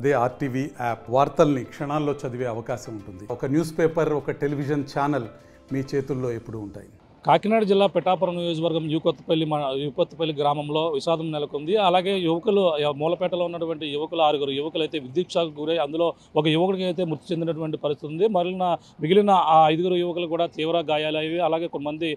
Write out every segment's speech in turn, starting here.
అదే RTV app వార్తల్ని క్షణాల్లో చదివే అవకాశం ఉంటుంది. ఒక న్యూస్ పేపర్, ఒక టెలివిజన్ ఛానల్ మీ చేతుల్లో ఎప్పుడూ ఉంటాయి. కాకినాడ జిల్లా పిఠాపురం నియోజకవర్గం యూకొత్తపల్లి గ్రామంలో విషాదం నెలకొంది. అలాగే యువకులు మూలపేటలో ఉన్నటువంటి ఆరుగురు యువకులు అయితే విద్యుత్ షాక్ గురై అందులో ఒక యువకుడికి అయితే మృతి చెందినటువంటి పరిస్థితి ఉంది. మిగిలిన ఆ 5 యువకులు కూడా తీవ్ర గాయాలయ్యాయి. అలాగే కొంతమంది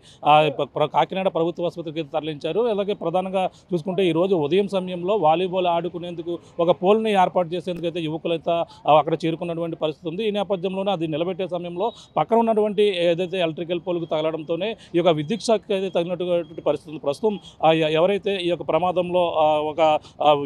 కాకినాడ ప్రభుత్వ ఆసుపత్రికి తరలించారు. అలాగే ప్రధానంగా చూసుకుంటే ఈరోజు ఉదయం సమయంలో వాలీబాల్ ఆడుకునేందుకు ఒక పోల్ని ఏర్పాటు చేసేందుకు అయితే యువకులైతే అక్కడ చేరుకున్నటువంటి పరిస్థితి ఉంది. ఈ నేపథ్యంలోనే అది నిలబెట్టే సమయంలో పక్కన ఉన్నటువంటి ఏదైతే ఎలక్ట్రికల్ పోల్కు తగలడంతోనే ఈ యొక్క విద్యుత్ షాక్ అయితే తగినటువంటి పరిస్థితులు. ప్రస్తుతం ఎవరైతే ఈ యొక్క ప్రమాదంలో ఒక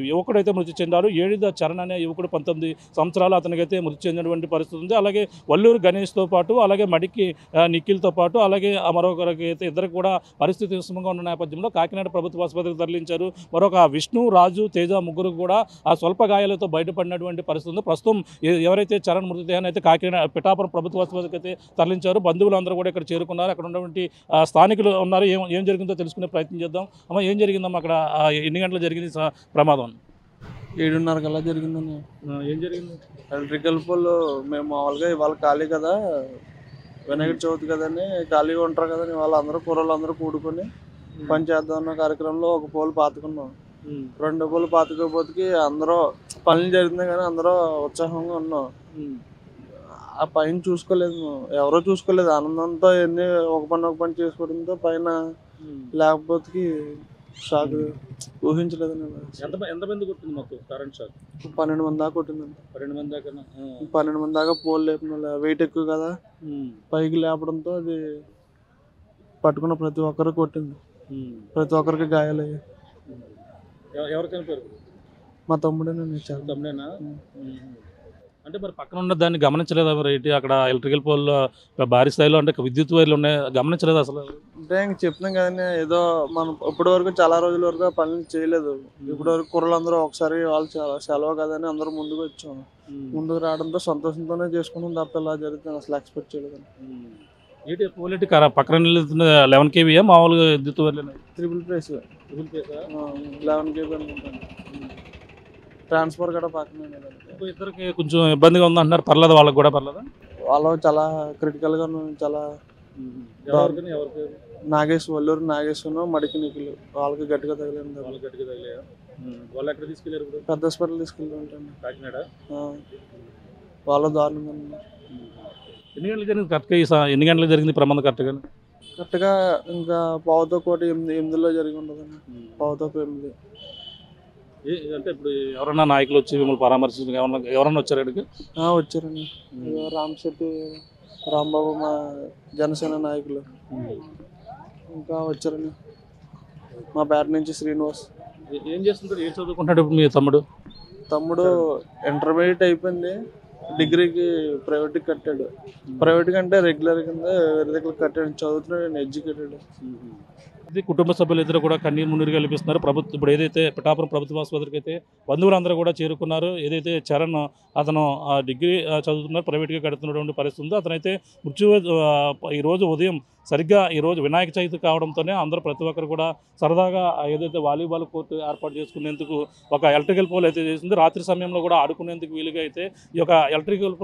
యువకుడైతే మృతి చెందారు. ఏడిద చరణ్ అనే యువకుడు 19 సంవత్సరాలు అతనికైతే మృతి చెందినటువంటి పరిస్థితి ఉంది. అలాగే వల్లూరు గణేష్తో పాటు అలాగే మడికి నిఖిల్తో పాటు అలాగే మరొకరికి అయితే ఇద్దరికి కూడా పరిస్థితి విషమంగా ఉన్న నేపథ్యంలో కాకినాడ ప్రభుత్వ ఆసుపత్రికి తరలించారు. మరొక విష్ణు, రాజు, తేజ ముగ్గురు కూడా ఆ స్వల్ప గాయాలతో బయటపడినటువంటి పరిస్థితి ఉంది. ప్రస్తుతం ఎవరైతే చరణ్ మృతదేహాన్ని అయితే కాకినాడ పిఠాపురం ప్రభుత్వ ఆసుపత్రికి అయితే తరలించారు. బంధువులు అందరూ కూడా ఇక్కడ చేరుకున్నారు. అక్కడ ఉన్నటువంటి స్థానికులు ఉన్నారు. ఏం జరిగిందో తెలుసుకునే ప్రయత్నం చేద్దాం. అమ్మ, ఏం జరిగిందమ్మా అక్కడ? ఎన్ని గంటలు జరిగింది ప్రమాదం? 7:30 కల్లా జరిగిందని. ఏం జరిగింది? ఎలక్ట్రికల్ పోల్ మేము మామూలుగా ఇవాళ ఖాళీ కదా, వినాయక చవితి కదని ఖాళీగా ఉంటారు కదని వాళ్ళందరూ కూరలందరూ కూడుకొని పని చేద్దాం అన్న కార్యక్రమంలో ఒక పోల్ పాతుకున్నాం. 2 పోల్ పాతుకోపోతే అందరూ పనులు జరుగుతున్నాయి కానీ అందరూ ఉత్సాహంగా ఉన్నాం. ఆ పైన చూసుకోలేదు, ఎవరో చూసుకోలేదు. ఆనందంతో ఎన్ని ఒక పని చేసుకోవడంతో పైన లేకపోతే షాక్ ఊహించలేదు. ఎంతమంది కొట్టింది మొత్తం కరెంట్ షాక్? 12 మంది దాకా కొట్టిందండి. 12 మంది దాకా? 12 మంది దాకా పోల్ లేపిన వెయిట్ ఎక్కువ కదా, పైకి లేపడంతో అది పట్టుకున్న ప్రతి ఒక్కరు కొట్టింది. ప్రతి ఒక్కరికి గాయాలయ్యాయి. ఎవరు చనిపోయారు? మా తమ్ముడేనండి. తమ్ముడేనా? అంటే మరి పక్కన ఉన్న దాన్ని గమనించలేదా? మరి అక్కడ ఎలక్ట్రికల్ పోల్ భారీ స్థాయిలో అంటే విద్యుత్ వైర్లు ఉన్నాయి, గమనించలేదు అసలు? అంటే ఇంక చెప్తున్నాం కదండి, ఏదో మనం ఇప్పటి వరకు చాలా రోజుల వరకు పనులు చేయలేదు. ఇప్పటి వరకు కుర్రలందరూ ఒకసారి వాళ్ళు సెలవు కదని అందరూ ముందుకు వచ్చాం. ముందుకు రావడంతో సంతోషంతోనే చేసుకున్నాం తప్ప ఇలా జరుగుతుంది అసలు ఎక్స్పెక్ట్ చేయలేదు. ఏంటి పోల్ పక్కన 11 kV మామూలుగా విద్యుత్ వైర్లు? ట్రిపుల్ ఫేస్ 11 kV అనుకుంటాను. ట్రాన్స్ఫర్ కూడా పక్కన. ఇద్దరికి కొంచెం ఇబ్బందిగా ఉంది అంటున్నారు. పర్లేదు, వాళ్ళకి కూడా పర్లేదా? వాళ్ళు చాలా క్రిటికల్గా చాలా. వల్లూరు నాగేశ్వరం, మడికి నిఖిల్ వాళ్ళకి గట్టిగా తగిలింది. వాళ్ళు ఎక్కడ తీసుకెళ్ళారు? పెద్ద హాస్పిటల్ తీసుకెళ్ళి ఉంటాను. కాకినాడ వాళ్ళు దారుణంగా ఉన్నారు. ఎన్ని గంటలకు జరిగింది కరెక్ట్గా? ఎన్ని గంటలకు జరిగింది ప్రమాదం కరెక్ట్గా ఇంకా 7:15 జరిగి ఉండదండి. 7:15. అంటే ఇప్పుడు ఎవరన్నా నాయకులు వచ్చి మిమ్మల్ని పరామర్శించడానికి ఎవరన్నా వచ్చారు ఇక్కడికి? వచ్చారండి. రామశెట్టి రాంబాబు, మా జనసేన నాయకులు ఇంకా వచ్చారండి. మా పేట నుంచి శ్రీనివాస్. ఏం చేస్తుంటాడు? ఏం చదువుకుంటాడు మీ తమ్ముడు? ఇంటర్మీడియట్ అయిపోయింది. డిగ్రీకి ప్రైవేట్కి కట్టాడు. ప్రైవేట్ కంటే రెగ్యులర్ కింద వేరే దగ్గర కట్టాడు. చదువుతున్నాడు, ఎడ్యుకేటెడ్. కుటుంబ సభ్యులు ఇద్దరు కూడా కన్నీరు మున్నీరు కల్పిస్తున్నారు. ఇప్పుడు ఏదైతే పిఠాపురం ప్రభుత్వ ఆసుపత్రికి అయితే బంధువులందరూ కూడా చేరుకున్నారు. ఏదైతే చరణ్ అతను డిగ్రీ చదువుతున్నారు, ప్రైవేట్గా కడుతున్నటువంటి పరిస్థితి ఉందో అతనైతే ఈరోజు ఉదయం సరిగ్గా ఈరోజు వినాయక చవితి కావడంతోనే అందరూ ప్రతి ఒక్కరు కూడా సరదాగా ఏదైతే వాలీబాల్ కోర్టు ఏర్పాటు చేసుకునేందుకు ఒక ఎలక్ట్రికల్ పోల్ అయితే చేసింది. రాత్రి సమయంలో కూడా ఆడుకునేందుకు వీలుగా అయితే ఈ యొక్క ఎలక్ట్రికల్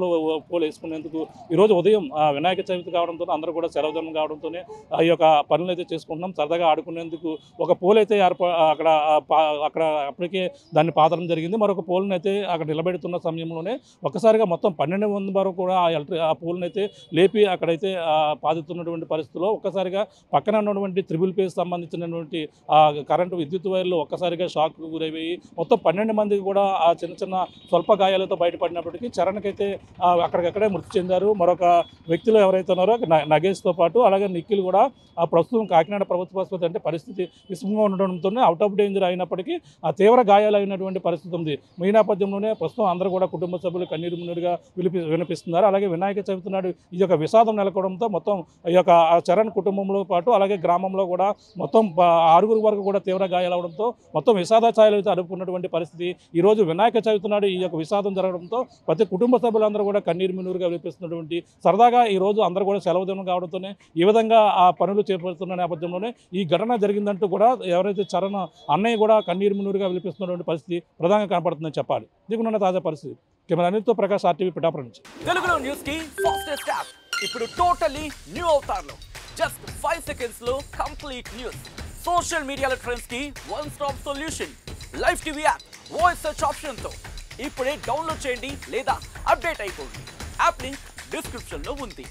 పోల్ వేసుకునేందుకు ఈరోజు ఉదయం వినాయక చవితి కావడంతో అందరూ కూడా సెలవు దినం కావడంతోనే ఈ యొక్క పనులు అయితే చేసుకుంటున్నాం. సరదాగా ఆడుకునేందుకు ఒక పోల్ అయితే అక్కడ అప్పటికే దాన్ని పాతడం జరిగింది. మరొక పోల్ని అయితే అక్కడ నిలబెడుతున్న సమయంలోనే ఒక్కసారిగా మొత్తం 12 మంది వరకు కూడా ఆ పోల్ని అయితే లేపి అక్కడైతే పాదుతున్నటువంటి పరిస్థితుల్లో ఒక్కసారిగా పక్కన ఉన్నటువంటి ట్రిపుల్ ఫేస్ సంబంధించినటువంటి కరెంటు విద్యుత్ వైర్లు ఒక్కసారిగా షాక్ గురైపోయి మొత్తం 12 మందికి కూడా ఆ చిన్న స్వల్ప గాయాలతో బయటపడినప్పటికీ చరణ్కైతే అక్కడికక్కడే మృతి చెందారు. మరొక వ్యక్తులు ఎవరైతే ఉన్నారో నగేష్తో పాటు అలాగే నిఖిల్ కూడా ప్రస్తుతం కాకినాడ ప్రభుత్వ ఆసుపత్రి అంటే పరిస్థితి విషమంగా ఉండడంతో అవుట్ ఆఫ్ డేంజర్ అయినప్పటికీ తీవ్ర గాయాలు అయినటువంటి పరిస్థితి ఉంది. ఈ నేపథ్యంలోనే ప్రస్తుతం అందరూ కూడా కుటుంబ సభ్యులు కన్నీరు మున్నీరుగా వినిపిస్తున్నారు. అలాగే వినాయక చవితి నాడు ఈ యొక్క విషాదం నెలకొవడంతో మొత్తం ఈ యొక్క చరణ్ కుటుంబంలో పాటు అలాగే గ్రామంలో కూడా మొత్తం 6 వరకు కూడా తీవ్ర గాయాలవడంతో మొత్తం విషాద ఛాయలు అయితే అడుపుకున్నటువంటి పరిస్థితి. ఈరోజు వినాయక చవితి నాడు ఈ యొక్క విషాదం జరగడంతో ప్రతి కుటుంబ సభ్యులందరూ కూడా కన్నీరు మిన్నూరుగా వినిపిస్తున్నటువంటి సరదాగా ఈరోజు అందరూ కూడా సెలవు దినం కావడంతోనే ఈ విధంగా ఆ పనులు చేపడుతున్న నేపథ్యంలోనే ఈ ఘటన జరిగిందంటూ కూడా ఎవరైతే చరణ్ అన్నయ్య కూడా కన్నీరు మిన్నూరుగా వినిపిస్తున్నటువంటి పరిస్థితి ప్రధానంగా కనపడుతుందని చెప్పాలి. దీనికున్న తాజా పరిస్థితి కెమెరా అనిల్తో ప్రకాష్, RTV పిఠాపురం నుంచి. తెలుగులో న్యూస్ కి ఫాస్టెస్ట్ యాప్ ఇప్పుడు టోటల్లీ న్యూ అవతార్లో జస్ట్ 5 సెకండ్స్ లో కంప్లీట్ న్యూస్. సోషల్ మీడియాలో ట్రెండ్స్ కి one stop solution. Live TV app voice search option తో ఇప్పుడే డౌన్లోడ్ చేయండి లేదా అప్డేట్ అయిపోండి. యాప్ లింక్ డిస్క్రిప్షన్ లో ఉంది.